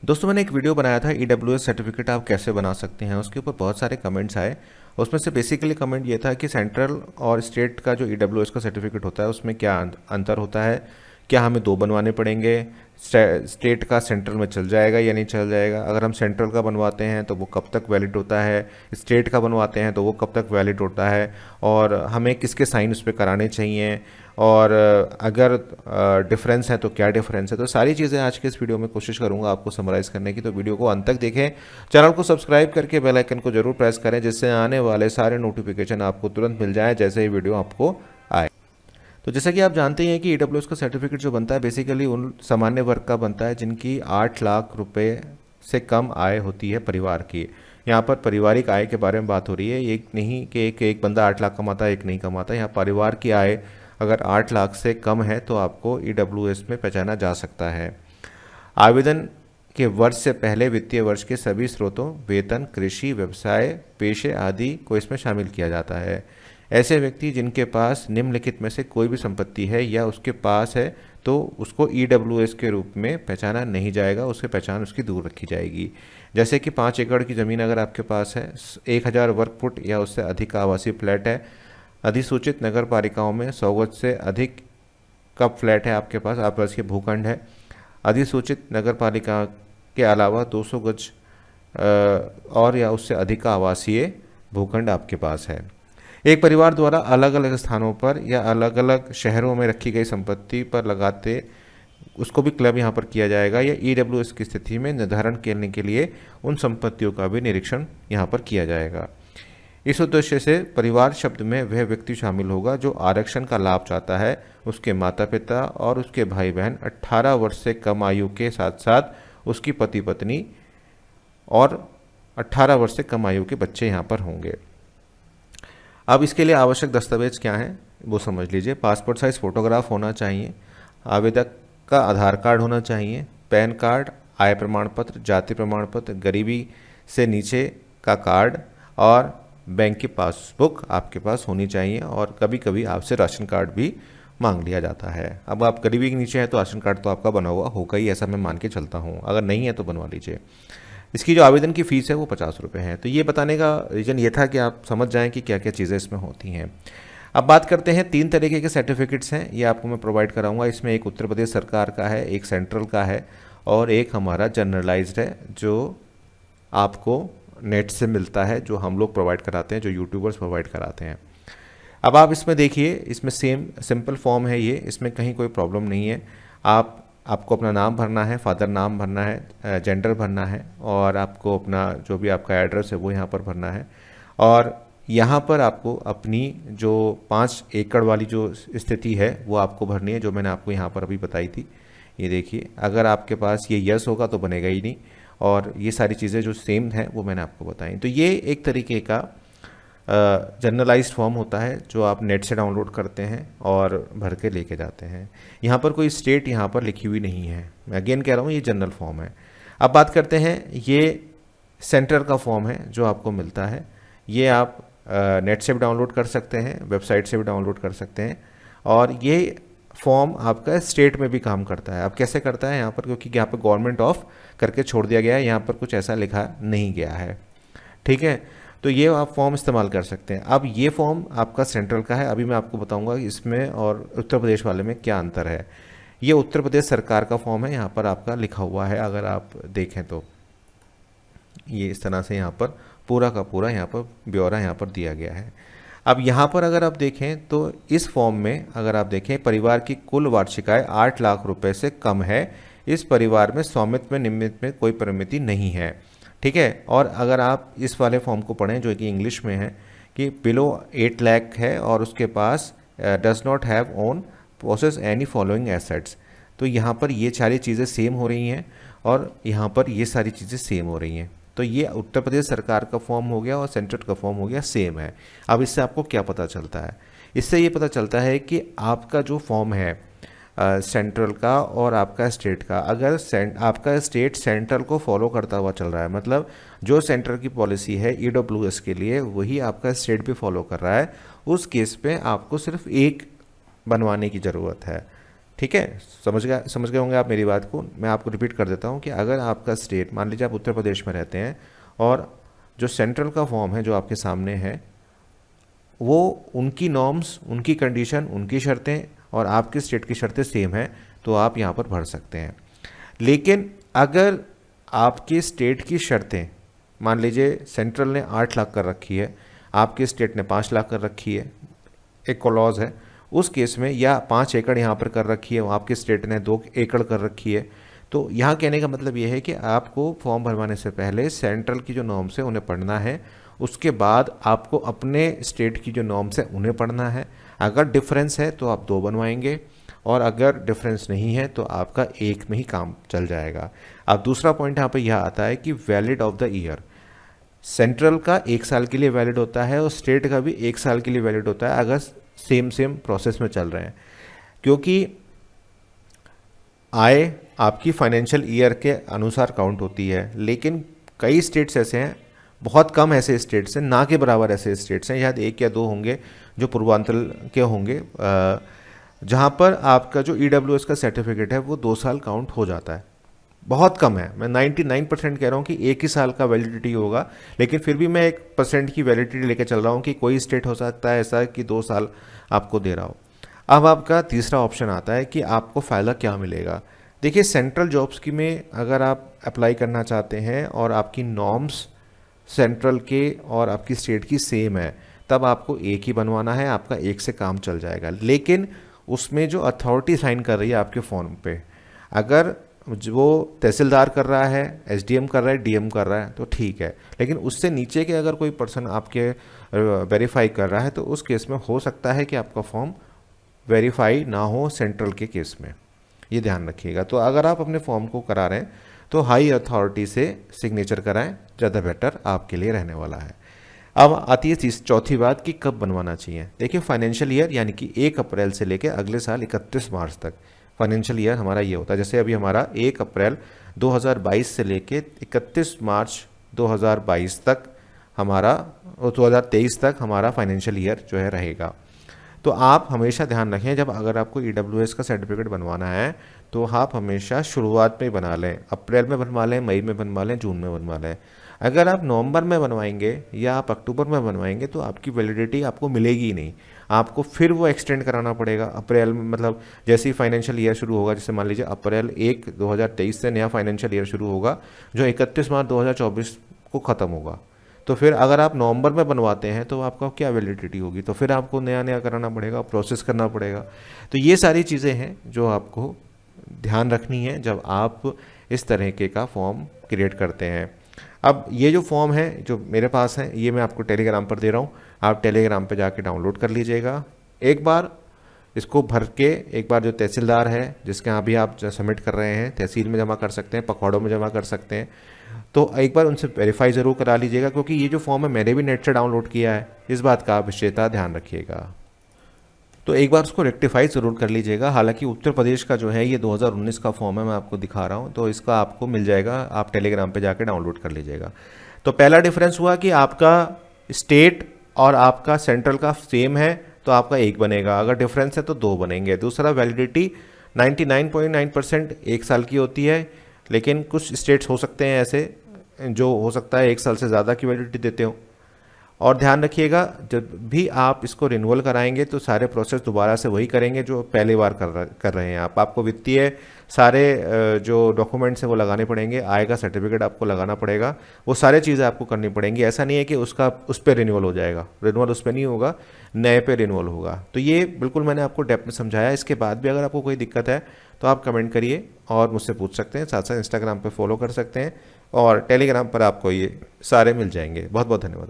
दोस्तों मैंने एक वीडियो बनाया था ईडब्ल्यूएस सर्टिफिकेट आप कैसे बना सकते हैं। उसके ऊपर बहुत सारे कमेंट्स आए। उसमें से बेसिकली कमेंट ये था कि सेंट्रल और स्टेट का जो ईडब्ल्यूएस का सर्टिफिकेट होता है उसमें क्या अंतर होता है, क्या हमें दो बनवाने पड़ेंगे, स्टेट का सेंट्रल में चल जाएगा या नहीं चल जाएगा, अगर हम सेंट्रल का बनवाते हैं तो वो कब तक वैलिड होता है, स्टेट का बनवाते हैं तो वो कब तक वैलिड होता है, और हमें किसके साइन उस पर कराने चाहिए, और अगर डिफरेंस है तो क्या डिफरेंस है। तो सारी चीज़ें आज के इस वीडियो में कोशिश करूंगा आपको समराइज़ करने की। तो वीडियो को अंत तक देखें, चैनल को सब्सक्राइब करके बेल आइकन को जरूर प्रेस करें जिससे आने वाले सारे नोटिफिकेशन आपको तुरंत मिल जाए जैसे ही वीडियो आपको आए। तो जैसा कि आप जानते हैं कि ईडब्ल्यूएस का सर्टिफिकेट जो बनता है बेसिकली उन सामान्य वर्ग का बनता है जिनकी 8 लाख रुपए से कम आय होती है परिवार की। यहाँ पर पारिवारिक आय के बारे में बात हो रही है, एक नहीं कि एक बंदा 8 लाख कमाता है एक नहीं कमाता। यहाँ परिवार की आय अगर 8 लाख से कम है तो आपको ईडब्ल्यूएस में पहचाना जा सकता है। आवेदन के वर्ष से पहले वित्तीय वर्ष के सभी स्रोतों, वेतन, कृषि, व्यवसाय, पेशे आदि को इसमें शामिल किया जाता है। ऐसे व्यक्ति जिनके पास निम्नलिखित में से कोई भी संपत्ति है या उसके पास है तो उसको ईडब्ल्यूएस के रूप में पहचाना नहीं जाएगा, उससे पहचान उसकी दूर रखी जाएगी। जैसे कि 5 एकड़ की ज़मीन अगर आपके पास है, 1000 वर्ग फुट या उससे अधिक का आवासीय फ्लैट है, अधिसूचित नगर पालिकाओं में 100 गज से अधिक का फ्लैट है आपके पास आवासीय भूखंड है, अधिसूचित नगर पालिका के अलावा 200 गज और या उससे अधिक का आवासीय भूखंड आपके पास है। एक परिवार द्वारा अलग अलग स्थानों पर या अलग अलग शहरों में रखी गई संपत्ति पर लगाते उसको भी क्लब यहाँ पर किया जाएगा, या ईडब्ल्यूएस की स्थिति में निर्धारण करने के लिए उन संपत्तियों का भी निरीक्षण यहाँ पर किया जाएगा। इस उद्देश्य से परिवार शब्द में वह व्यक्ति शामिल होगा जो आरक्षण का लाभ चाहता है, उसके माता पिता और उसके भाई बहन 18 वर्ष से कम आयु के साथ साथ उसकी पति पत्नी और 18 वर्ष से कम आयु के बच्चे यहाँ पर होंगे। अब इसके लिए आवश्यक दस्तावेज क्या हैं वो समझ लीजिए। पासपोर्ट साइज फोटोग्राफ होना चाहिए, आवेदक का आधार कार्ड होना चाहिए, पैन कार्ड, आय प्रमाण पत्र, जाति प्रमाण पत्र, गरीबी से नीचे का कार्ड और बैंक की पासबुक आपके पास होनी चाहिए। और कभी कभी आपसे राशन कार्ड भी मांग लिया जाता है। अब आप गरीबी के नीचे हैं तो राशन कार्ड तो आपका बना हुआ होगा ही, ऐसा मैं मान के चलता हूँ, अगर नहीं है तो बनवा लीजिए। इसकी जो आवेदन की फ़ीस है वो 50 रुपये है। तो ये बताने का रीज़न ये था कि आप समझ जाएं कि क्या क्या चीज़ें इसमें होती हैं। अब बात करते हैं, 3 तरीके के सर्टिफिकेट्स हैं, ये आपको मैं प्रोवाइड कराऊंगा। इसमें एक उत्तर प्रदेश सरकार का है, एक सेंट्रल का है और एक हमारा जनरलाइज्ड है जो आपको नेट से मिलता है, जो हम लोग प्रोवाइड कराते हैं, जो यूट्यूबर्स प्रोवाइड कराते हैं। अब आप इसमें देखिए, इसमें सेम सिंपल फॉर्म है ये, इसमें कहीं कोई प्रॉब्लम नहीं है। आपको अपना नाम भरना है, फादर नाम भरना है, जेंडर भरना है और आपको अपना जो भी आपका एड्रेस है वो यहाँ पर भरना है। और यहाँ पर आपको अपनी जो 5 एकड़ वाली जो स्थिति है वो आपको भरनी है, जो मैंने आपको यहाँ पर अभी बताई थी। ये देखिए, अगर आपके पास ये यस होगा तो बनेगा ही नहीं, और ये सारी चीज़ें जो सेम हैं वो मैंने आपको बताई। तो ये एक तरीके का जनरलाइज्ड फॉर्म होता है जो आप नेट से डाउनलोड करते हैं और भर के लेके जाते हैं। यहाँ पर कोई स्टेट यहाँ पर लिखी हुई नहीं है, मैं अगेन कह रहा हूँ ये जनरल फॉर्म है। अब बात करते हैं, ये सेंटर का फॉर्म है जो आपको मिलता है। ये आप नेट से भी डाउनलोड कर सकते हैं, वेबसाइट से भी डाउनलोड कर सकते हैं। और ये फॉर्म आपका स्टेट में भी काम करता है। अब कैसे करता है यहाँ पर, क्योंकि यहाँ पर गवर्नमेंट ऑफ करके छोड़ दिया गया है, यहाँ पर कुछ ऐसा लिखा नहीं गया है, ठीक है। तो ये आप फॉर्म इस्तेमाल कर सकते हैं। अब ये फॉर्म आपका सेंट्रल का है, अभी मैं आपको बताऊंगा इसमें और उत्तर प्रदेश वाले में क्या अंतर है। ये उत्तर प्रदेश सरकार का फॉर्म है, यहाँ पर आपका लिखा हुआ है, अगर आप देखें तो ये इस तरह से यहाँ पर पूरा का पूरा यहाँ पर ब्यौरा यहाँ पर दिया गया है। अब यहाँ पर अगर आप देखें तो इस फॉर्म में अगर आप देखें, परिवार की कुल वार्षिक आय 8 लाख रुपए से कम है, इस परिवार में स्वामित्व में निमित्त में कोई परिमिति नहीं है, ठीक है। और अगर आप इस वाले फॉर्म को पढ़ें जो कि इंग्लिश में है कि बिलो 8 लाख है और उसके पास does not have own possess any following assets, तो यहाँ पर ये सारी चीज़ें सेम हो रही हैं और यहाँ पर ये सारी चीज़ें सेम हो रही हैं। तो ये उत्तर प्रदेश सरकार का फॉर्म हो गया और सेंट्रल का फॉर्म हो गया, सेम है। अब इससे आपको क्या पता चलता है? इससे ये पता चलता है कि आपका जो फॉर्म है सेंट्रल का और आपका स्टेट का, अगर आपका स्टेट सेंट्रल को फॉलो करता हुआ चल रहा है, मतलब जो सेंटर की पॉलिसी है ईडब्ल्यूएस के लिए वही आपका स्टेट भी फॉलो कर रहा है, उस केस पे आपको सिर्फ एक बनवाने की ज़रूरत है, ठीक है, समझ गए होंगे आप मेरी बात को। मैं आपको रिपीट कर देता हूँ कि अगर आपका स्टेट, मान लीजिए आप उत्तर प्रदेश में रहते हैं और जो सेंट्रल का फॉर्म है जो आपके सामने है, वो उनकी नॉर्म्स, उनकी कंडीशन, उनकी शर्तें और आपके स्टेट की शर्तें सेम हैं, तो आप यहाँ पर भर सकते हैं। लेकिन अगर आपके स्टेट की शर्तें, मान लीजिए सेंट्रल ने 8 लाख कर रखी है, आपके स्टेट ने 5 लाख कर रखी है, एक क्लॉज है उस केस में, या 5 एकड़ यहाँ पर कर रखी है, आपके स्टेट ने 2 एकड़ कर रखी है, तो यहाँ कहने का मतलब ये है कि आपको फॉर्म भरवाने से पहले सेंट्रल की जो नॉर्म्स है उन्हें पढ़ना है, उसके बाद आपको अपने स्टेट की जो नॉर्म्स है उन्हें पढ़ना है। अगर डिफरेंस है तो आप 2 बनवाएंगे, और अगर डिफरेंस नहीं है तो आपका एक में ही काम चल जाएगा। अब दूसरा पॉइंट यहाँ पर यह आता है कि valid of the year, central का 1 साल के लिए वैलिड होता है और स्टेट का भी 1 साल के लिए वैलिड होता है, अगर सेम प्रोसेस में चल रहे हैं। क्योंकि आय आपकी फाइनेंशियल ईयर के अनुसार काउंट होती है, लेकिन कई स्टेट्स ऐसे हैं, बहुत कम ऐसे स्टेट्स हैं, ना के बराबर ऐसे स्टेट्स हैं, शायद 1 या 2 होंगे जो पूर्वांचल के होंगे, जहाँ पर आपका जो EWS का सर्टिफिकेट है वो 2 साल काउंट हो जाता है। बहुत कम है, मैं 99% कह रहा हूँ कि 1 ही साल का वैलिडिटी होगा, लेकिन फिर भी मैं 1% की वैलिडिटी लेकर चल रहा हूँ कि कोई स्टेट हो सकता है ऐसा कि 2 साल आपको दे रहा हो। अब आपका तीसरा ऑप्शन आता है कि आपको फ़ायदा क्या मिलेगा। देखिए, सेंट्रल जॉब्स की में अगर आप अप्लाई करना चाहते हैं और आपकी नॉर्म्स सेंट्रल के और आपकी स्टेट की सेम है, तब आपको एक ही बनवाना है, आपका एक से काम चल जाएगा। लेकिन उसमें जो अथॉरिटी साइन कर रही है आपके फॉर्म पे, अगर वो तहसीलदार कर रहा है, SDM कर रहा है, DM कर रहा है, तो ठीक है, लेकिन उससे नीचे के अगर कोई पर्सन आपके वेरीफाई कर रहा है तो उस केस में हो सकता है कि आपका फॉर्म वेरीफाई ना हो सेंट्रल के केस में, ये ध्यान रखिएगा। तो अगर आप अपने फॉर्म को करा रहे हैं तो हाई अथॉरिटी से सिग्नेचर कराएं, ज़्यादा बेटर आपके लिए रहने वाला है। अब आती है चौथी बात कि कब बनवाना चाहिए। देखिए, फाइनेंशियल ईयर यानी कि 1 अप्रैल से लेकर अगले साल 31 मार्च तक फाइनेंशियल ईयर हमारा ये होता है। जैसे अभी हमारा 1 अप्रैल 2022 से लेके 31 मार्च 2022 तक हमारा 2023 तक हमारा फाइनेंशियल ईयर जो है रहेगा। तो आप हमेशा ध्यान रखें, जब अगर आपको EWS का सर्टिफिकेट बनवाना है तो आप हमेशा शुरुआत में बना लें, अप्रैल में बनवा लें, मई में बनवा लें, जून में बनवा लें। अगर आप नवंबर में बनवाएंगे या आप अक्टूबर में बनवाएंगे तो आपकी वैलिडिटी आपको मिलेगी ही नहीं, आपको फिर वो एक्सटेंड कराना पड़ेगा अप्रैल में। मतलब जैसे ही फाइनेंशियल ईयर शुरू होगा, जैसे मान लीजिए अप्रैल 1 2023 से नया फाइनेंशियल ईयर शुरू होगा जो 31 मार्च 2024 को ख़त्म होगा, तो फिर अगर आप नवंबर में बनवाते हैं तो आपका क्या वैलिडिटी होगी, तो फिर आपको नया कराना पड़ेगा, प्रोसेस करना पड़ेगा। तो ये सारी चीज़ें हैं जो आपको ध्यान रखनी है जब आप इस तरह के का फॉर्म क्रिएट करते हैं। अब ये जो फॉर्म है जो मेरे पास है, ये मैं आपको टेलीग्राम पर दे रहा हूँ, आप टेलीग्राम पर जाके डाउनलोड कर लीजिएगा। एक बार इसको भर के, एक बार जो तहसीलदार है जिसके यहाँ भी आप सबमिट कर रहे हैं, तहसील में जमा कर सकते हैं, पखवाड़ों में जमा कर सकते हैं, तो एक बार उनसे वेरीफाई ज़रूर करा लीजिएगा, क्योंकि ये जो फॉर्म है मैंने भी नेट से डाउनलोड किया है, इस बात का आप विशेषता ध्यान रखिएगा। तो एक बार उसको रेक्टिफाई ज़रूर कर लीजिएगा। हालांकि उत्तर प्रदेश का जो है ये 2019 का फॉर्म है, मैं आपको दिखा रहा हूँ, तो इसका आपको मिल जाएगा, आप टेलीग्राम पे जाके डाउनलोड कर लीजिएगा। तो पहला डिफरेंस हुआ कि आपका स्टेट और आपका सेंट्रल का सेम है तो आपका 1 बनेगा, अगर डिफरेंस है तो 2 बनेंगे। दूसरा, वैलिडिटी 99.9% 1 साल की होती है, लेकिन कुछ स्टेट्स हो सकते हैं ऐसे जो हो सकता है 1 साल से ज़्यादा की वैलिडिटी देते हो। और ध्यान रखिएगा, जब भी आप इसको रिन्यूअल कराएंगे तो सारे प्रोसेस दोबारा से वही करेंगे जो पहली बार कर रहे हैं आप। आपको वित्तीय सारे जो डॉक्यूमेंट्स हैं वो लगाने पड़ेंगे, आय का सर्टिफिकेट आपको लगाना पड़ेगा, वो सारे चीज़ें आपको करनी पड़ेंगी। ऐसा नहीं है कि उस पर रिन्यूअल हो जाएगा, रिन्यूअल उस पर नहीं होगा, नए पे रिन्यूअल होगा। तो ये बिल्कुल मैंने आपको डेप्थ में समझाया। इसके बाद भी अगर आपको कोई दिक्कत है तो आप कमेंट करिए और मुझसे पूछ सकते हैं। साथ साथ इंस्टाग्राम पर फॉलो कर सकते हैं और टेलीग्राम पर आपको ये सारे मिल जाएंगे। बहुत बहुत धन्यवाद।